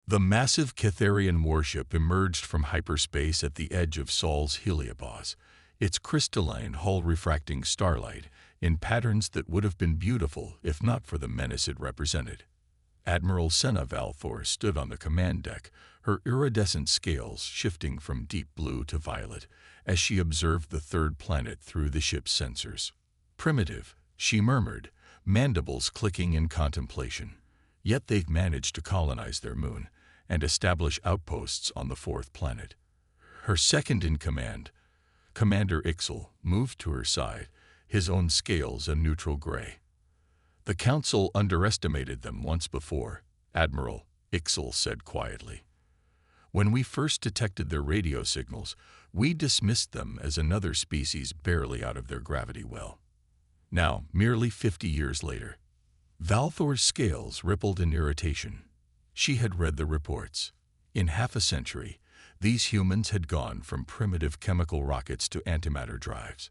The massive Catharian warship emerged from hyperspace at the edge of Sol's heliopause, its crystalline hull refracting starlight in patterns that would have been beautiful if not for the menace it represented. Admiral Senna Valthor stood on the command deck, her iridescent scales shifting from deep blue to violet as she observed the third planet through the ship's sensors. Primitive, she murmured, mandibles clicking in contemplation. Yet they've managed to colonize their moon and establish outposts on the fourth planet. Her second-in-command, Commander Ixel, moved to her side, his own scales a neutral gray. The Council underestimated them once before, Admiral, Ixel said quietly. When we first detected their radio signals, we dismissed them as another species barely out of their gravity well. Now, merely 50 years later, Valthor's scales rippled in irritation. She had read the reports. In half a century, these humans had gone from primitive chemical rockets to antimatter drives.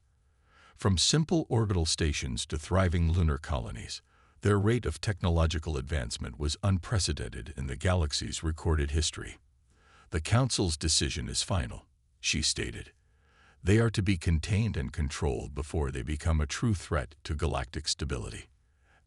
From simple orbital stations to thriving lunar colonies, their rate of technological advancement was unprecedented in the galaxy's recorded history. The Council's decision is final, she stated. They are to be contained and controlled before they become a true threat to galactic stability.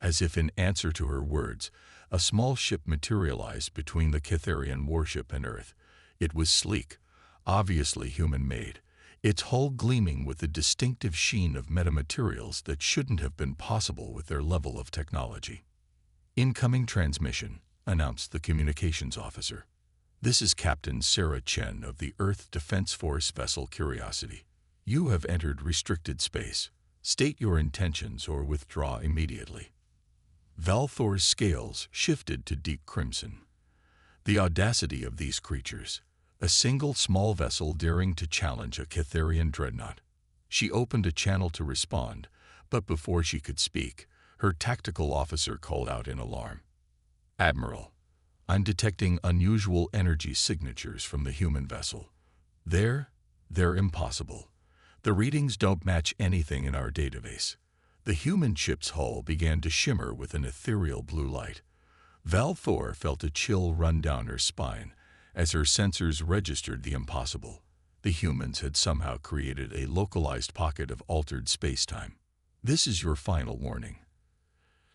As if in answer to her words, a small ship materialized between the Catharian warship and Earth. It was sleek, obviously human-made, its hull gleaming with the distinctive sheen of metamaterials that shouldn't have been possible with their level of technology. "Incoming transmission," announced the communications officer. "This is Captain Sarah Chen of the Earth Defense Force vessel Curiosity. You have entered restricted space. State your intentions or withdraw immediately." Valthor's scales shifted to deep crimson. The audacity of these creatures, a single small vessel daring to challenge a Catharian dreadnought. She opened a channel to respond, but before she could speak, her tactical officer called out in alarm. "Admiral, I'm detecting unusual energy signatures from the human vessel. They're impossible. The readings don't match anything in our database." The human ship's hull began to shimmer with an ethereal blue light. Valthor felt a chill run down her spine as her sensors registered the impossible. The humans had somehow created a localized pocket of altered space-time. "This is your final warning."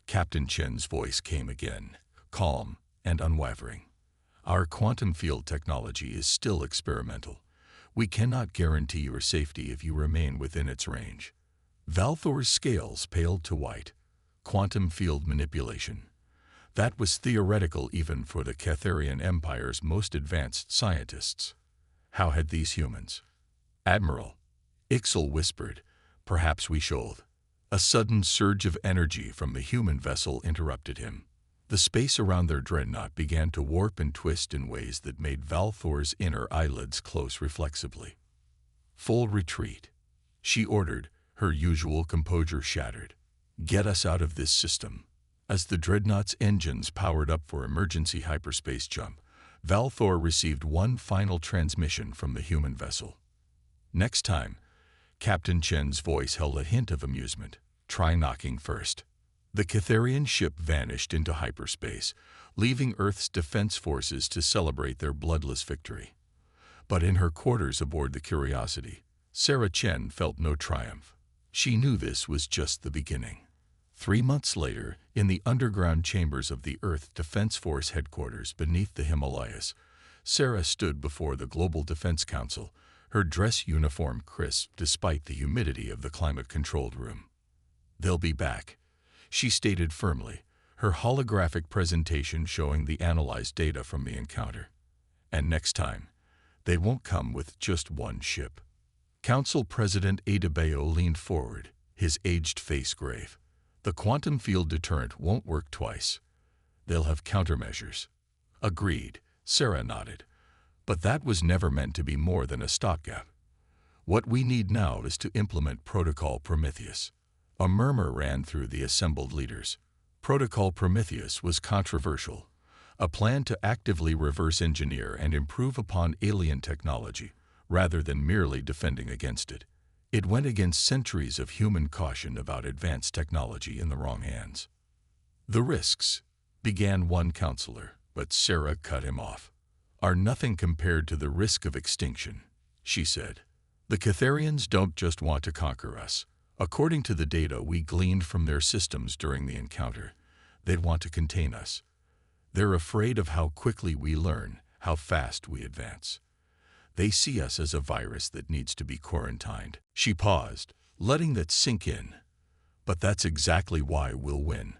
Captain Chen's voice came again, calm and unwavering. "Our quantum field technology is still experimental. We cannot guarantee your safety if you remain within its range." Valthor's scales paled to white. Quantum field manipulation. That was theoretical even for the Catharian Empire's most advanced scientists. How had these humans? "Admiral," Ixel whispered, "perhaps we should." A sudden surge of energy from the human vessel interrupted him. The space around their dreadnought began to warp and twist in ways that made Valthor's inner eyelids close reflexively. "Full retreat," she ordered, her usual composure shattered. "Get us out of this system." As the dreadnought's engines powered up for emergency hyperspace jump, Valthor received one final transmission from the human vessel. "Next time," Captain Chen's voice held a hint of amusement, "try knocking first." The Catharian ship vanished into hyperspace, leaving Earth's defense forces to celebrate their bloodless victory. But in her quarters aboard the Curiosity, Sarah Chen felt no triumph. She knew this was just the beginning. 3 months later, in the underground chambers of the Earth Defense Force headquarters beneath the Himalayas, Sarah stood before the Global Defense Council, her dress uniform crisp despite the humidity of the climate-controlled room. "They'll be back," she stated firmly, her holographic presentation showing the analyzed data from the encounter. "And next time, they won't come with just one ship." Council President Adebayo leaned forward, his aged face grave. "The quantum field deterrent won't work twice. They'll have countermeasures." "Agreed," Sarah nodded. "But that was never meant to be more than a stopgap. What we need now is to implement Protocol Prometheus." A murmur ran through the assembled leaders. Protocol Prometheus was controversial, a plan to actively reverse engineer and improve upon alien technology, rather than merely defending against it. It went against centuries of human caution about advanced technology in the wrong hands. "The risks," began one counselor, But Sarah cut him off. "Are nothing compared to the risk of extinction," she said. "The Catharians don't just want to conquer us. According to the data we gleaned from their systems during the encounter, they'd want to contain us. They're afraid of how quickly we learn, how fast we advance. They see us as a virus that needs to be quarantined." She paused, letting that sink in. "But that's exactly why we'll win.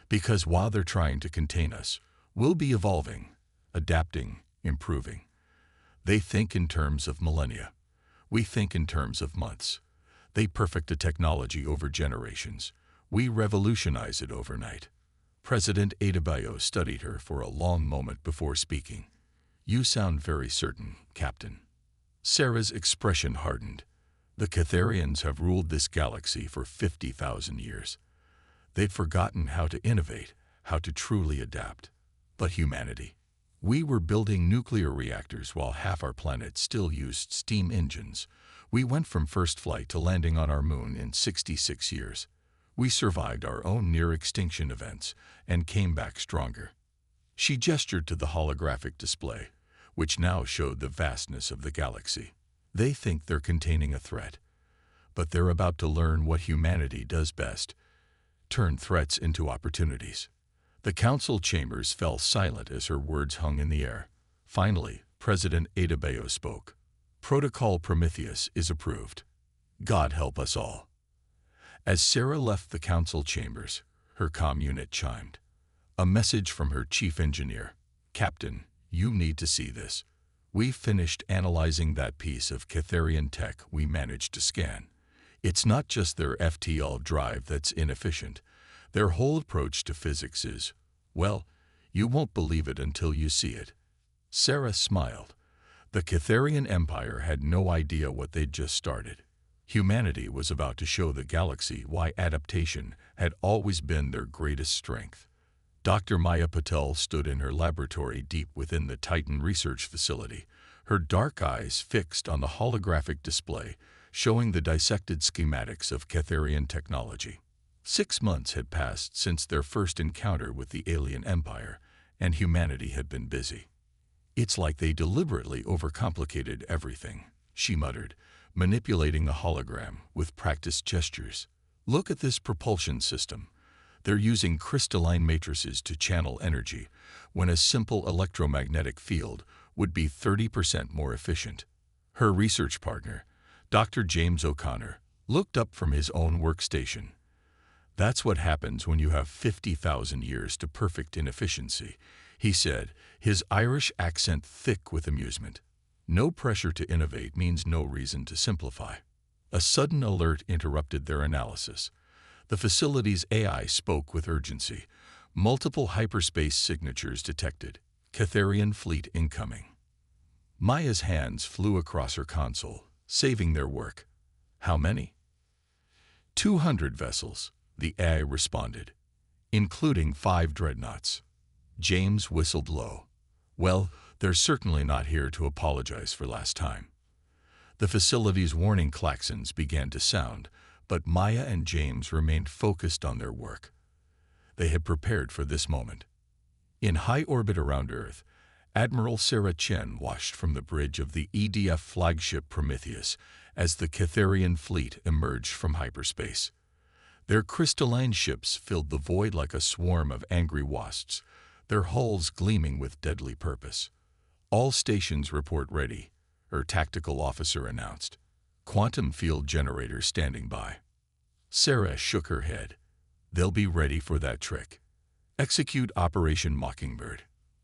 Because while they're trying to contain us, we'll be evolving, adapting, improving. They think in terms of millennia. We think in terms of months. They perfect a technology over generations. We revolutionize it overnight." President Adebayo studied her for a long moment before speaking. "You sound very certain, Captain." Sarah's expression hardened. "The Catharians have ruled this galaxy for 50,000 years. They've forgotten how to innovate, how to truly adapt. But humanity? We were building nuclear reactors while half our planet still used steam engines. We went from first flight to landing on our moon in 66 years. We survived our own near-extinction events and came back stronger." She gestured to the holographic display, which now showed the vastness of the galaxy. "They think they're containing a threat, but they're about to learn what humanity does best: turn threats into opportunities." The council chambers fell silent as her words hung in the air. Finally, President Adebayo spoke. "Protocol Prometheus is approved. God help us all." As Sarah left the council chambers, her comm unit chimed. A message from her chief engineer. "Captain, you need to see this. We've finished analyzing that piece of Catharian tech we managed to scan. It's not just their FTL drive that's inefficient. Their whole approach to physics is, well, you won't believe it until you see it." Sarah smiled. The Catharian Empire had no idea what they'd just started. Humanity was about to show the galaxy why adaptation had always been their greatest strength. Dr. Maya Patel stood in her laboratory deep within the Titan research facility, her dark eyes fixed on the holographic display showing the dissected schematics of Catharian technology. 6 months had passed since their first encounter with the alien empire, and humanity had been busy. "It's like they deliberately overcomplicated everything," she muttered, manipulating the hologram with practiced gestures. "Look at this propulsion system. They're using crystalline matrices to channel energy, when a simple electromagnetic field would be 30% more efficient." Her research partner, Dr. James O'Connor, looked up from his own workstation. "That's what happens when you have 50,000 years to perfect inefficiency," he said, his Irish accent thick with amusement. "No pressure to innovate means no reason to simplify." A sudden alert interrupted their analysis. The facility's AI spoke with urgency. Multiple hyperspace signatures detected. Catharian fleet incoming. Maya's hands flew across her console, saving their work. "How many?" 200 vessels, the AI responded, including 5 dreadnoughts. James whistled low. "Well, they're certainly not here to apologize for last time." The facility's warning klaxons began to sound, but Maya and James remained focused on their work. They had prepared for this moment. In high orbit around Earth, Admiral Sarah Chen watched from the bridge of the EDF flagship Prometheus as the Catharian fleet emerged from hyperspace. Their crystalline ships filled the void like a swarm of angry wasps, their hulls gleaming with deadly purpose. "All stations report ready," her tactical officer announced. "Quantum field generators standing by." Sarah shook her head. "They'll be ready for that trick. Execute Operation Mockingbird."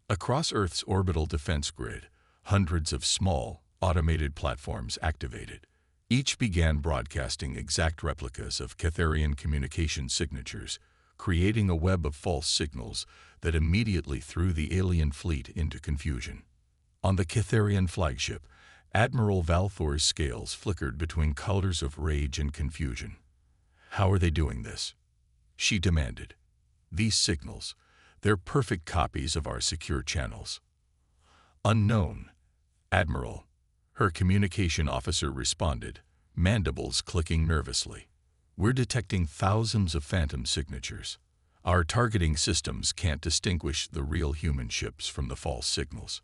Across Earth's orbital defense grid, hundreds of small, automated platforms activated. Each began broadcasting exact replicas of Catharian communication signatures, creating a web of false signals that immediately threw the alien fleet into confusion. On the Catharian flagship, Admiral Valthor's scales flickered between colors of rage and confusion. "How are they doing this?" she demanded. "These signals, they're perfect copies of our secure channels." "Unknown, Admiral," her communication officer responded, mandibles clicking nervously. "We're detecting thousands of phantom signatures. Our targeting systems can't distinguish the real human ships from the false signals.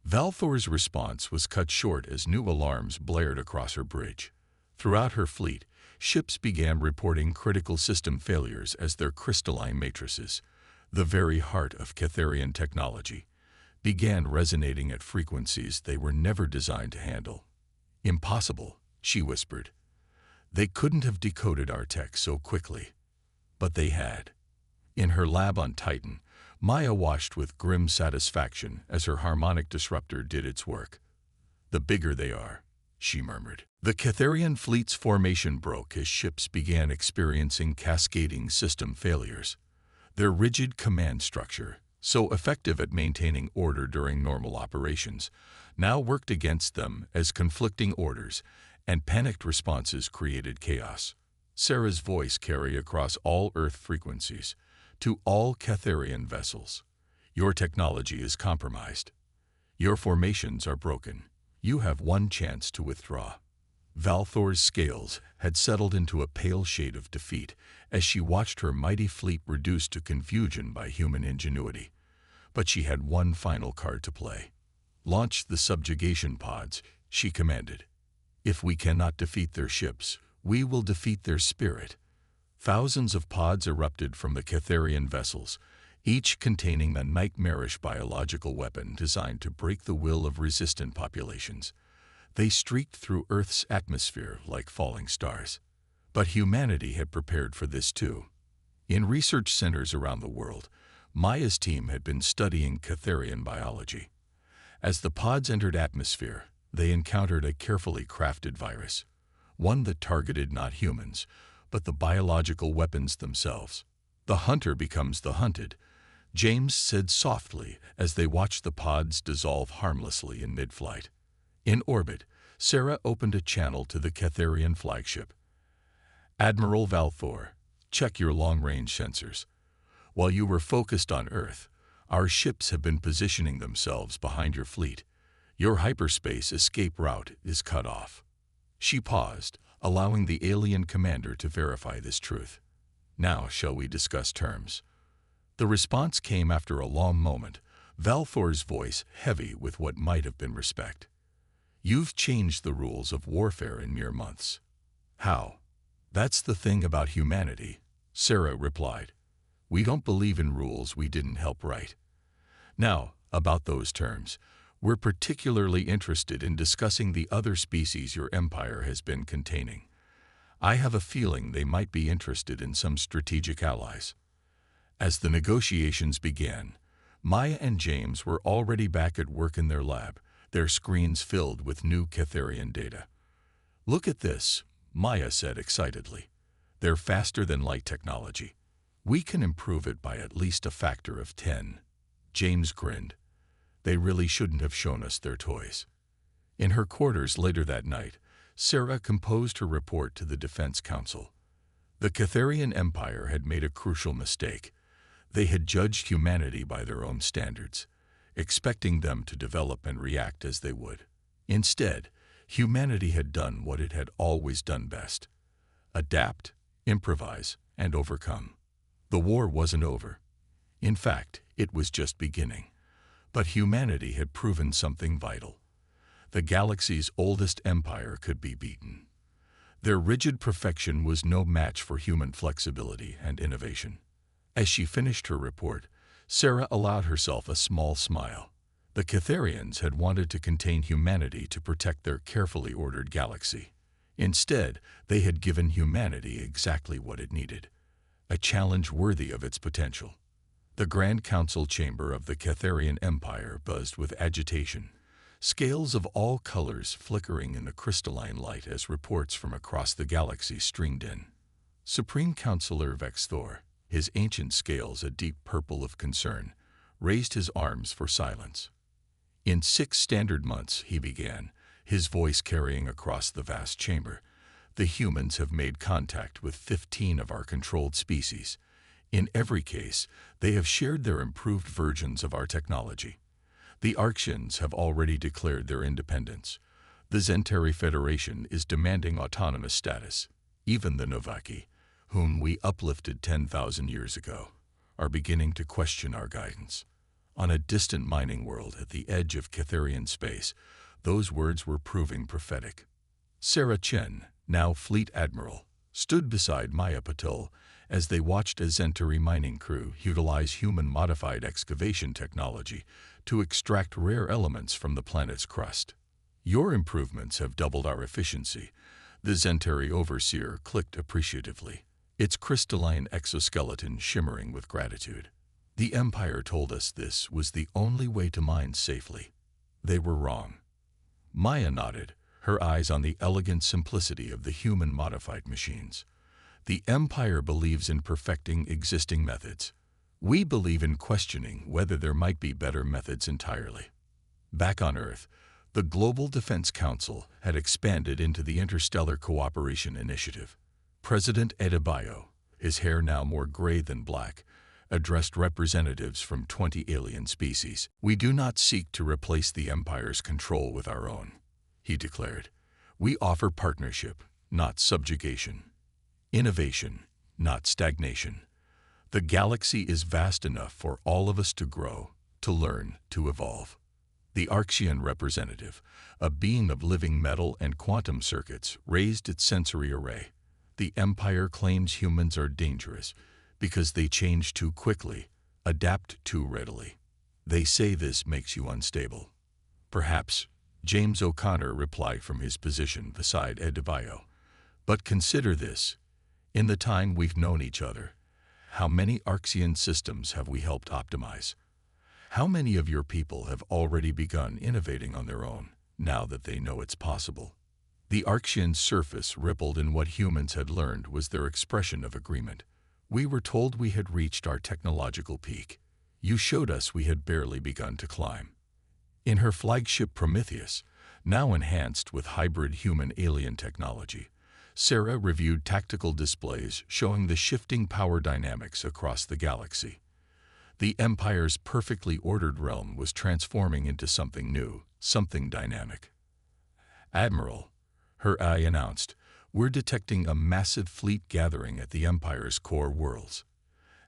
Valthor's response was cut short as new alarms blared across her bridge. Throughout her fleet, ships began reporting critical system failures as their crystalline matrices, the very heart of Catharian technology, began resonating at frequencies they were never designed to handle. "Impossible," she whispered. "They couldn't have decoded our tech so quickly." But they had. In her lab on Titan, Maya watched with grim satisfaction as her harmonic disruptor did its work. "The bigger they are," she murmured. The Catharian fleet's formation broke as ships began experiencing cascading system failures. Their rigid command structure, so effective at maintaining order during normal operations, now worked against them as conflicting orders and panicked responses created chaos. Sarah's voice carried across all Earth frequencies, to all Catharian vessels. "Your technology is compromised. Your formations are broken. You have one chance to withdraw." Valthor's scales had settled into a pale shade of defeat as she watched her mighty fleet reduced to confusion by human ingenuity. But she had one final card to play. "Launch the subjugation pods," she commanded. "If we cannot defeat their ships, we will defeat their spirit." Thousands of pods erupted from the Catharian vessels, each containing a nightmarish biological weapon designed to break the will of resistant populations. They streaked through Earth's atmosphere like falling stars. But humanity had prepared for this too. In research centers around the world, Maya's team had been studying Catharian biology. As the pods entered atmosphere, they encountered a carefully crafted virus, one that targeted not humans, but the biological weapons themselves. "The hunter becomes the hunted," James said softly as they watched the pods dissolve harmlessly in mid-flight. In orbit, Sarah opened a channel to the Catharian flagship. "Admiral Valthor, check your long-range sensors. While you were focused on Earth, our ships have been positioning themselves behind your fleet. Your hyperspace escape route is cut off." She paused, allowing the alien commander to verify this truth. "Now shall we discuss terms?" The response came after a long moment, Valthor's voice heavy with what might have been respect. "You've changed the rules of warfare in mere months." "How?" "That's the thing about humanity," Sarah replied. "We don't believe in rules we didn't help write. Now, about those terms, we're particularly interested in discussing the other species your empire has been containing. I have a feeling they might be interested in some strategic allies." As the negotiations began, Maya and James were already back at work in their lab, their screens filled with new Catharian data. "Look at this," Maya said excitedly. "They're faster than light technology. We can improve it by at least a factor of 10. James grinned. They really shouldn't have shown us their toys. In her quarters later that night, Sarah composed her report to the Defense Council. The Catharian Empire had made a crucial mistake. They had judged humanity by their own standards, expecting them to develop and react as they would. Instead, humanity had done what it had always done best: adapt, improvise, and overcome. The war wasn't over. In fact, it was just beginning. But humanity had proven something vital. The galaxy's oldest empire could be beaten. Their rigid perfection was no match for human flexibility and innovation. As she finished her report, Sarah allowed herself a small smile. The Catharians had wanted to contain humanity to protect their carefully ordered galaxy. Instead, they had given humanity exactly what it needed: a challenge worthy of its potential. The Grand Council chamber of the Catharian Empire buzzed with agitation, scales of all colors flickering in the crystalline light as reports from across the galaxy streamed in. Supreme Counselor Vexthor, his ancient scales a deep purple of concern, raised his arms for silence. "In 6 standard months," he began, his voice carrying across the vast chamber, "the humans have made contact with 15 of our controlled species. In every case, they have shared their improved versions of our technology. The Arctians have already declared their independence. The Zentari Federation is demanding autonomous status. Even the Novaki, whom we uplifted 10,000 years ago, are beginning to question our guidance. On a distant mining world at the edge of Catherian space, those words were proving prophetic. Sarah Chen, now Fleet Admiral, stood beside Maya Patel as they watched a Zentari mining crew utilize human-modified excavation technology to extract rare elements from the planet's crust. "Your improvements have doubled our efficiency," the Zentari overseer clicked appreciatively, its crystalline exoskeleton shimmering with gratitude. "The Empire told us this was the only way to mine safely. They were wrong." Maya nodded, her eyes on the elegant simplicity of the human-modified machines. "The Empire believes in perfecting existing methods. We believe in questioning whether there might be better methods entirely." Back on Earth, the Global Defense Council had expanded into the Interstellar Cooperation Initiative. President Adebayo, his hair now more gray than black, addressed representatives from 20 alien species. "We do not seek to replace the Empire's control with our own," he declared. "We offer partnership, not subjugation. Innovation, not stagnation. The galaxy is vast enough for all of us to grow, to learn, to evolve." The Archean representative, a being of living metal and quantum circuits, raised its sensory array. "The Empire claims humans are dangerous because they change too quickly, adapt too readily. They say this makes you unstable." "Perhaps," James O'Connor replied from his position beside Adebayo. "But consider this. In the time we've known each other, how many Archean systems have we helped optimize? How many of your people have already begun innovating on their own, now that they know it's possible?" The Archean surface rippled in what humans had learned was their expression of agreement. "We were told we had reached our technological peak. You showed us we had barely begun to climb." In her flagship Prometheus, now enhanced with hybrid human-alien technology, Sarah reviewed tactical displays showing the shifting power dynamics across the galaxy. The Empire's perfectly ordered realm was transforming into something new, something dynamic. "Admiral," her eye announced, "we're detecting a massive fleet gathering at the Empire's core worlds.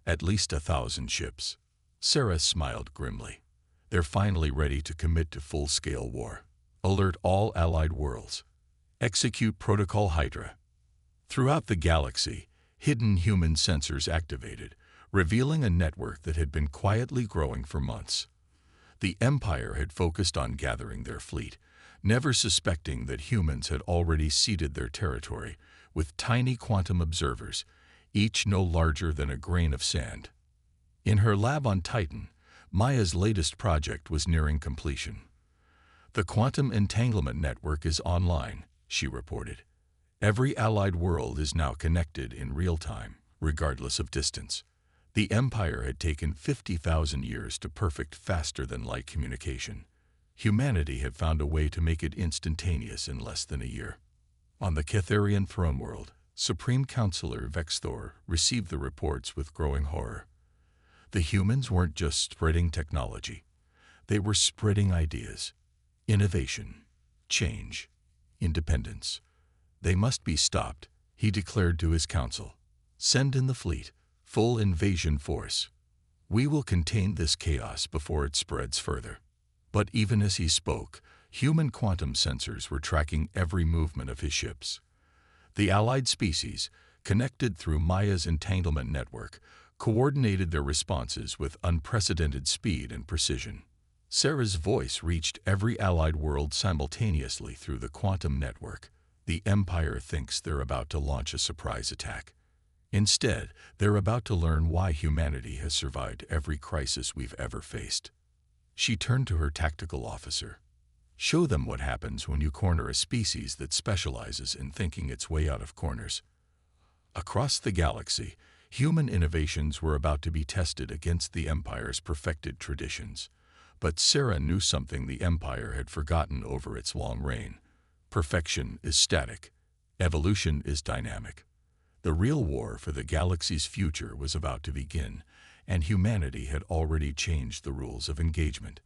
At least 1,000 ships." Sarah smiled grimly. "They're finally ready to commit to full-scale war. Alert all allied worlds. Execute Protocol Hydra." Throughout the galaxy, hidden human sensors activated, revealing a network that had been quietly growing for months. The Empire had focused on gathering their fleet, never suspecting that humans had already ceded their territory with tiny quantum observers, each no larger than a grain of sand. In her lab on Titan, Maya's latest project was nearing completion. "The quantum entanglement network is online," she reported. "Every allied world is now connected in real time, regardless of distance." The Empire had taken 50,000 years to perfect faster-than-light communication. Humanity had found a way to make it instantaneous in less than a year. On the Catherian throne world, Supreme Counselor Vexthor received the reports with growing horror. The humans weren't just spreading technology. They were spreading ideas. Innovation, change, independence. "They must be stopped," he declared to his council. "Send in the fleet. Full invasion force. We will contain this chaos before it spreads further." But even as he spoke, human quantum sensors were tracking every movement of his ships. The allied species, connected through Maya's entanglement network, coordinated their responses with unprecedented speed and precision. Sarah's voice reached every allied world simultaneously through the quantum network. "The Empire thinks they're about to launch a surprise attack. Instead, they're about to learn why humanity has survived every crisis we've ever faced." She turned to her tactical officer. "Show them what happens when you corner a species that specializes in thinking its way out of corners." Across the galaxy, human innovations were about to be tested against the Empire's perfected traditions. But Sarah knew something the Empire had forgotten over its long reign. Perfection is static. Evolution is dynamic. The real war for the galaxy's future was about to begin, and humanity had already changed the rules of engagement.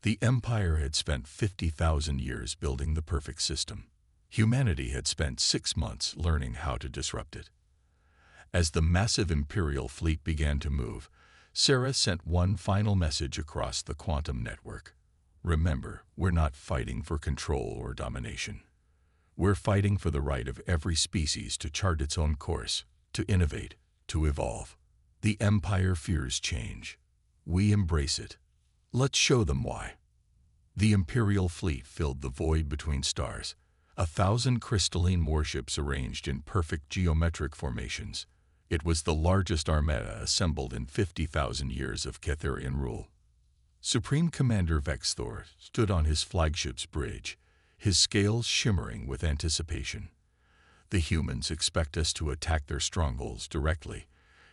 The Empire had spent 50,000 years building the perfect system. Humanity had spent 6 months learning how to disrupt it. As the massive Imperial fleet began to move, Sarah sent one final message across the quantum network. Remember, we're not fighting for control or domination. We're fighting for the right of every species to chart its own course, to innovate, to evolve. The Empire fears change. We embrace it. Let's show them why. The Imperial fleet filled the void between stars, 1,000 crystalline warships arranged in perfect geometric formations. It was the largest armada assembled in 50,000 years of Catherian rule. Supreme Commander Vexthor stood on his flagship's bridge, his scales shimmering with anticipation. The humans expect us to attack their strongholds directly.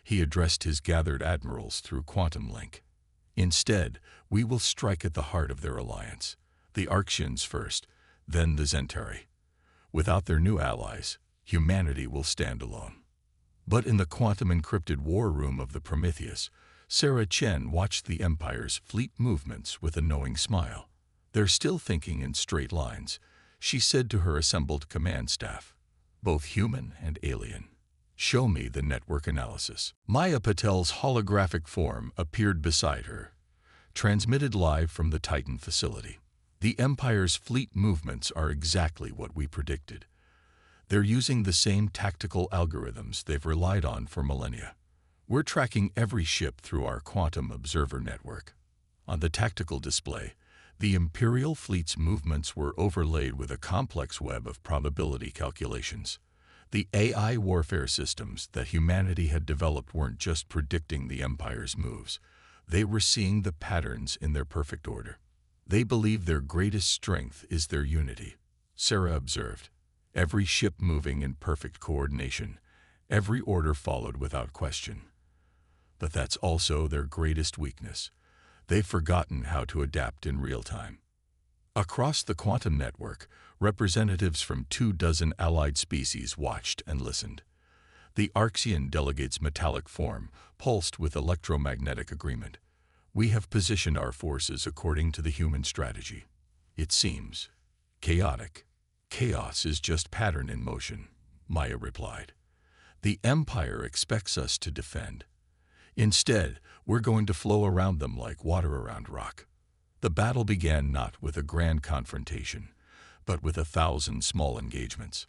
He addressed his gathered admirals through quantum link. Instead, we will strike at the heart of their alliance. The Arrogance first, then the Zentari. Without their new allies, humanity will stand alone. But in the quantum-encrypted war room of the Prometheus, Sarah Chen watched the Empire's fleet movements with a knowing smile. They're still thinking in straight lines, she said to her assembled command staff. Both human and alien. Show me the network analysis. Maya Patel's holographic form appeared beside her, transmitted live from the Titan facility. The Empire's fleet movements are exactly what we predicted. They're using the same tactical algorithms they've relied on for millennia. We're tracking every ship through our quantum observer network. On the tactical display, the Imperial fleet's movements were overlaid with a complex web of probability calculations. The AI warfare systems that humanity had developed weren't just predicting the Empire's moves. They were seeing the patterns in their perfect order. They believe their greatest strength is their unity, Sarah observed. Every ship moving in perfect coordination, every order followed without question. But that's also their greatest weakness. They've forgotten how to adapt in real time. Across the quantum network, representatives from 24 allied species watched and listened. The Arrogance delegate's metallic form pulsed with electromagnetic agreement. We have positioned our forces according to the human strategy. It seems chaotic. Chaos is just pattern in motion, Maya replied. The Empire expects us to defend. Instead, we're going to flow around them like water around rock. The battle began not with a grand confrontation, but with 1,000 small engagements.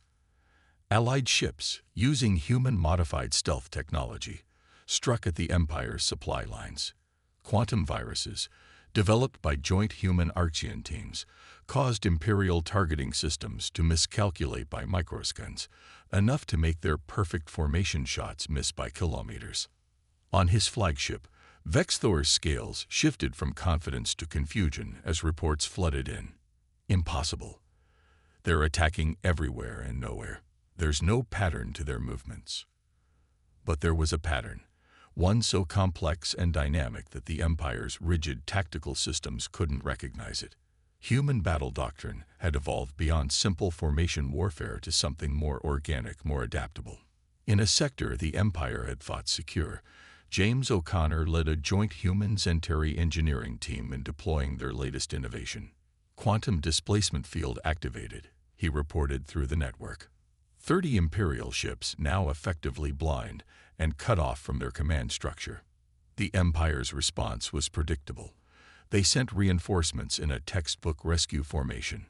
Allied ships, using human-modified stealth technology, struck at the Empire's supply lines. Quantum viruses, developed by joint human-Arrogance teams, caused Imperial targeting systems to miscalculate by microseconds, enough to make their perfect formation shots miss by kilometers. On his flagship, Vexthor's scales shifted from confidence to confusion as reports flooded in. Impossible. They're attacking everywhere and nowhere. There's no pattern to their movements. But there was a pattern, one so complex and dynamic that the Empire's rigid tactical systems couldn't recognize it. Human battle doctrine had evolved beyond simple formation warfare to something more organic, more adaptable. In a sector the Empire had thought secure, James O'Connor led a joint human-Zentari engineering team in deploying their latest innovation. Quantum displacement field activated, he reported through the network. 30 Imperial ships now effectively blind and cut off from their command structure. The Empire's response was predictable. They sent reinforcements in a textbook rescue formation.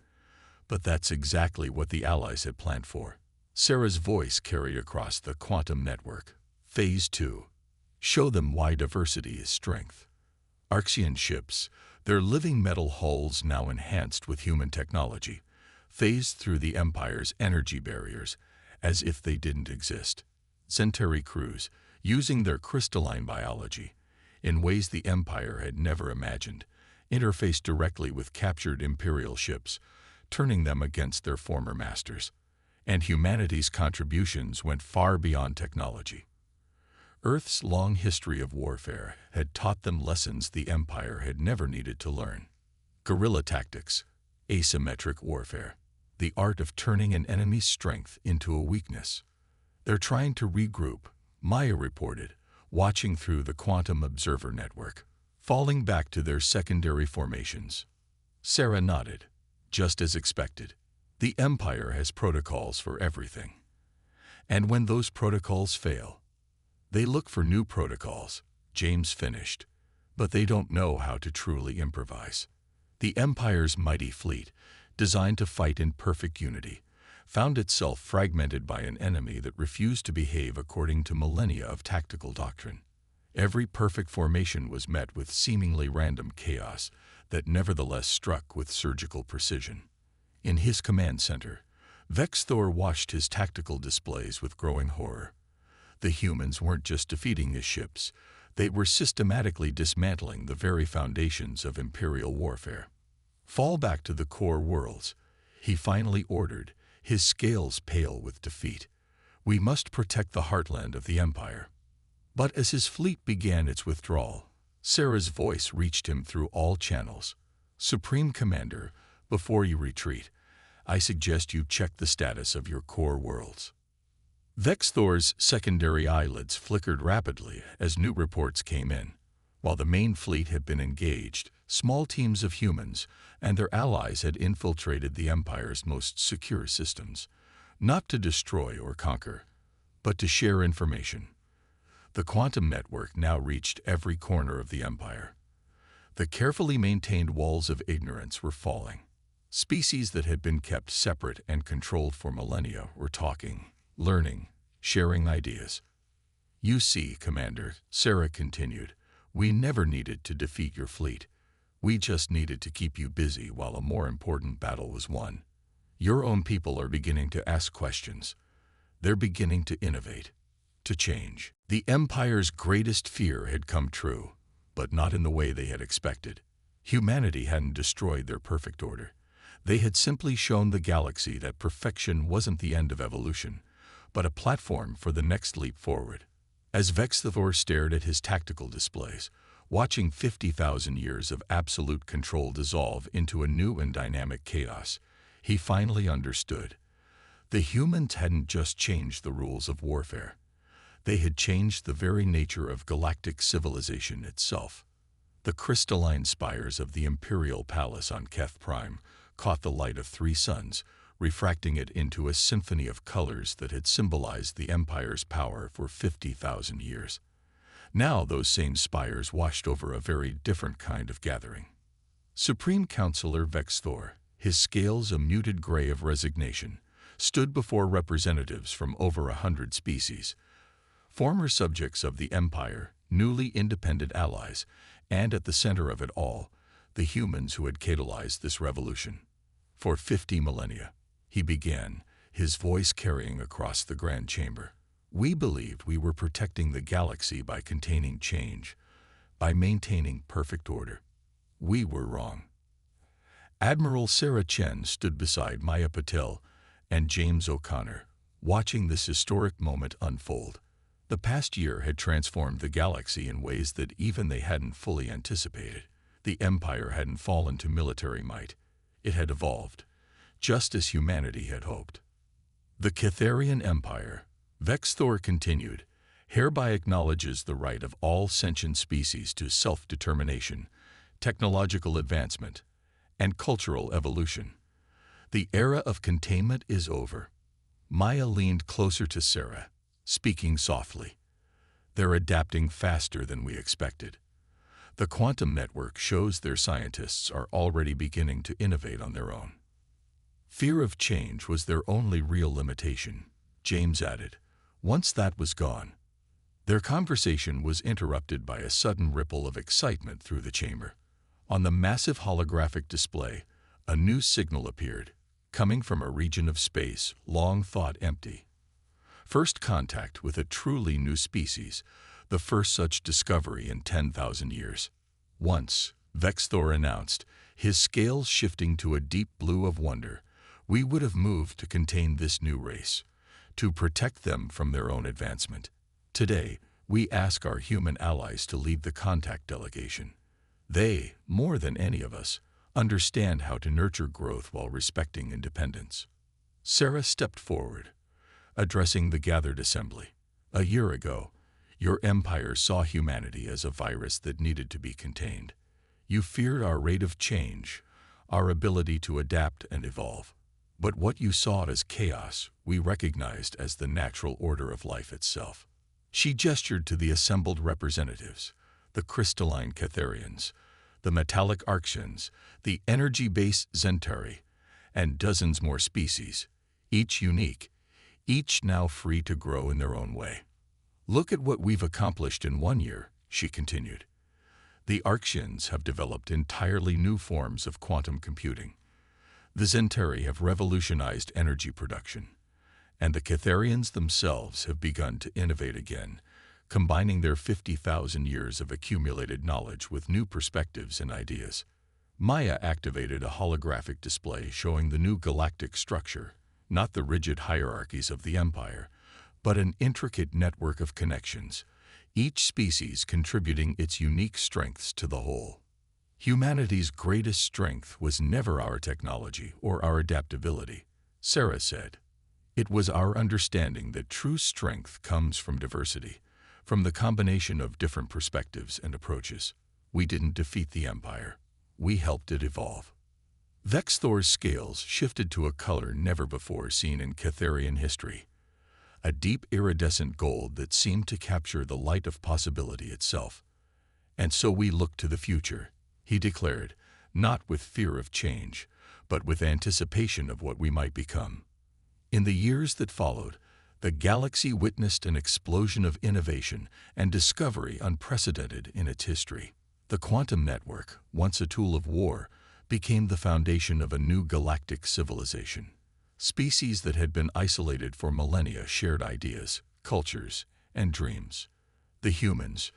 But that's exactly what the Allies had planned for. Sarah's voice carried across the quantum network. Phase 2. Show them why diversity is strength. Arrogance ships, their living metal hulls now enhanced with human technology, phased through the Empire's energy barriers as if they didn't exist. Zentari crews, using their crystalline biology, in ways the Empire had never imagined, interfaced directly with captured Imperial ships, turning them against their former masters. And humanity's contributions went far beyond technology. Earth's long history of warfare had taught them lessons the Empire had never needed to learn. Guerrilla tactics, asymmetric warfare, the art of turning an enemy's strength into a weakness. They're trying to regroup, Maya reported, watching through the quantum observer network, falling back to their secondary formations. Sarah nodded, just as expected. The Empire has protocols for everything. And when those protocols fail, they look for new protocols. James finished. But they don't know how to truly improvise. The Empire's mighty fleet, designed to fight in perfect unity, found itself fragmented by an enemy that refused to behave according to millennia of tactical doctrine. Every perfect formation was met with seemingly random chaos that nevertheless struck with surgical precision. In his command center, Vex Thor watched his tactical displays with growing horror. The humans weren't just defeating his ships, they were systematically dismantling the very foundations of Imperial warfare. Fall back to the core worlds, he finally ordered, his scales pale with defeat. We must protect the heartland of the Empire. But as his fleet began its withdrawal, Sarah's voice reached him through all channels. Supreme Commander, before you retreat, I suggest you check the status of your core worlds. Vex Thor's secondary eyelids flickered rapidly as new reports came in. While the main fleet had been engaged, small teams of humans and their allies had infiltrated the Empire's most secure systems, not to destroy or conquer, but to share information. The quantum network now reached every corner of the Empire. The carefully maintained walls of ignorance were falling. Species that had been kept separate and controlled for millennia were talking, learning, sharing ideas. You see, Commander, Sarah continued, we never needed to defeat your fleet. We just needed to keep you busy while a more important battle was won. Your own people are beginning to ask questions. They're beginning to innovate, to change. The Empire's greatest fear had come true, but not in the way they had expected. Humanity hadn't destroyed their perfect order. They had simply shown the galaxy that perfection wasn't the end of evolution, but a platform for the next leap forward. As Vex Thor stared at his tactical displays, watching 50,000 years of absolute control dissolve into a new and dynamic chaos, he finally understood. The humans hadn't just changed the rules of warfare. They had changed the very nature of galactic civilization itself. The crystalline spires of the Imperial Palace on Keth Prime caught the light of 3 suns, refracting it into a symphony of colors that had symbolized the Empire's power for 50,000 years. Now those same spires washed over a very different kind of gathering. Supreme Counselor Vex Thor, his scales a muted gray of resignation, stood before representatives from over 100 species, former subjects of the Empire, newly independent allies, and at the center of it all, the humans who had catalyzed this revolution. For 50 millennia, he began, his voice carrying across the grand chamber. We believed we were protecting the galaxy by containing change, by maintaining perfect order. We were wrong. Admiral Sarah Chen stood beside Maya Patel and James O'Connor, watching this historic moment unfold. The past year had transformed the galaxy in ways that even they hadn't fully anticipated. The Empire hadn't fallen to military might. It had evolved, just as humanity had hoped. The Catharian Empire, Vex Thor continued, hereby acknowledges the right of all sentient species to self-determination, technological advancement, and cultural evolution. The era of containment is over. Maya leaned closer to Sarah, speaking softly. They're adapting faster than we expected. The quantum network shows their scientists are already beginning to innovate on their own. Fear of change was their only real limitation, James added. Once that was gone, their conversation was interrupted by a sudden ripple of excitement through the chamber. On the massive holographic display, a new signal appeared, coming from a region of space long thought empty. First contact with a truly new species, the first such discovery in 10,000 years. Once, Vex Thor announced, his scales shifting to a deep blue of wonder, we would have moved to contain this new race, to protect them from their own advancement. Today, we ask our human allies to lead the contact delegation. They, more than any of us, understand how to nurture growth while respecting independence. Sarah stepped forward, addressing the gathered assembly. A year ago, your empire saw humanity as a virus that needed to be contained. You feared our rate of change, our ability to adapt and evolve. But what you saw as chaos, we recognized as the natural order of life itself. She gestured to the assembled representatives, the crystalline Catharians, the metallic Arctians, the energy-based Zentari, and dozens more species, each unique, each now free to grow in their own way. Look at what we've accomplished in 1 year, she continued. The Arctians have developed entirely new forms of quantum computing. The Zentari have revolutionized energy production, and the Catharians themselves have begun to innovate again, combining their 50,000 years of accumulated knowledge with new perspectives and ideas. Maya activated a holographic display showing the new galactic structure, not the rigid hierarchies of the Empire, but an intricate network of connections, each species contributing its unique strengths to the whole. Humanity's greatest strength was never our technology or our adaptability, Sarah said. It was our understanding that true strength comes from diversity, from the combination of different perspectives and approaches. We didn't defeat the Empire. We helped it evolve. Vexthor's scales shifted to a color never before seen in Catharian history, a deep iridescent gold that seemed to capture the light of possibility itself. And so we look to the future, he declared, not with fear of change, but with anticipation of what we might become. In the years that followed, the galaxy witnessed an explosion of innovation and discovery unprecedented in its history. The quantum network, once a tool of war, became the foundation of a new galactic civilization. Species that had been isolated for millennia shared ideas, cultures, and dreams. The humans,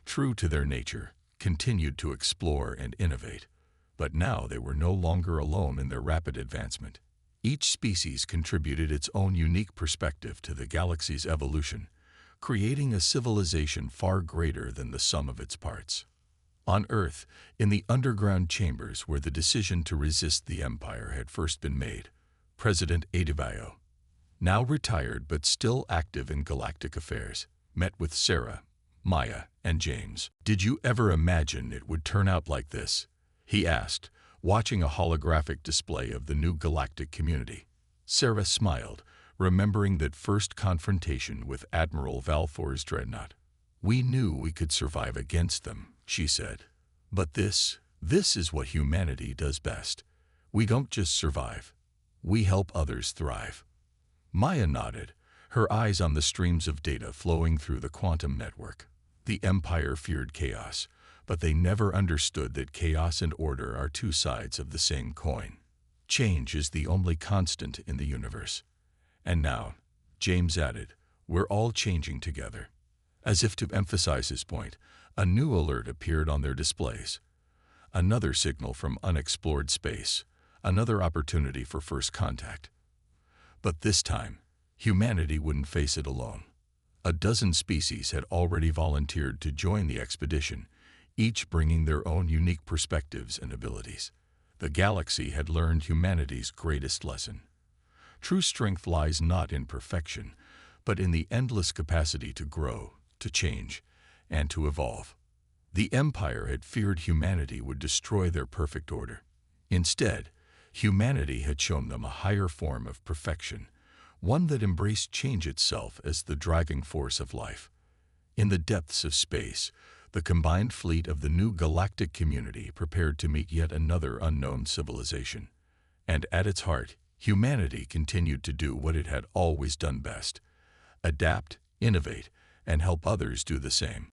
true to their nature, continued to explore and innovate, but now they were no longer alone in their rapid advancement. Each species contributed its own unique perspective to the galaxy's evolution, creating a civilization far greater than the sum of its parts. On Earth, in the underground chambers where the decision to resist the Empire had first been made, President Adebayo, now retired but still active in galactic affairs, met with Sarah, Maya, and James. "Did you ever imagine it would turn out like this?" he asked, watching a holographic display of the new galactic community. Sarah smiled, remembering that first confrontation with Admiral Valthor's dreadnought. "We knew we could survive against them," she said. "But this is what humanity does best. We don't just survive. We help others thrive." Maya nodded, her eyes on the streams of data flowing through the quantum network. The Empire feared chaos, but they never understood that chaos and order are two sides of the same coin. Change is the only constant in the universe. And now, James added, we're all changing together. As if to emphasize his point, a new alert appeared on their displays. Another signal from unexplored space, another opportunity for first contact. But this time, humanity wouldn't face it alone. A dozen species had already volunteered to join the expedition, each bringing their own unique perspectives and abilities. The galaxy had learned humanity's greatest lesson. True strength lies not in perfection, but in the endless capacity to grow, to change, and to evolve. The Empire had feared humanity would destroy their perfect order. Instead, humanity had shown them a higher form of perfection, one that embraced change itself as the driving force of life. In the depths of space, the combined fleet of the new galactic community prepared to meet yet another unknown civilization. And at its heart, humanity continued to do what it had always done best: adapt, innovate, and help others do the same.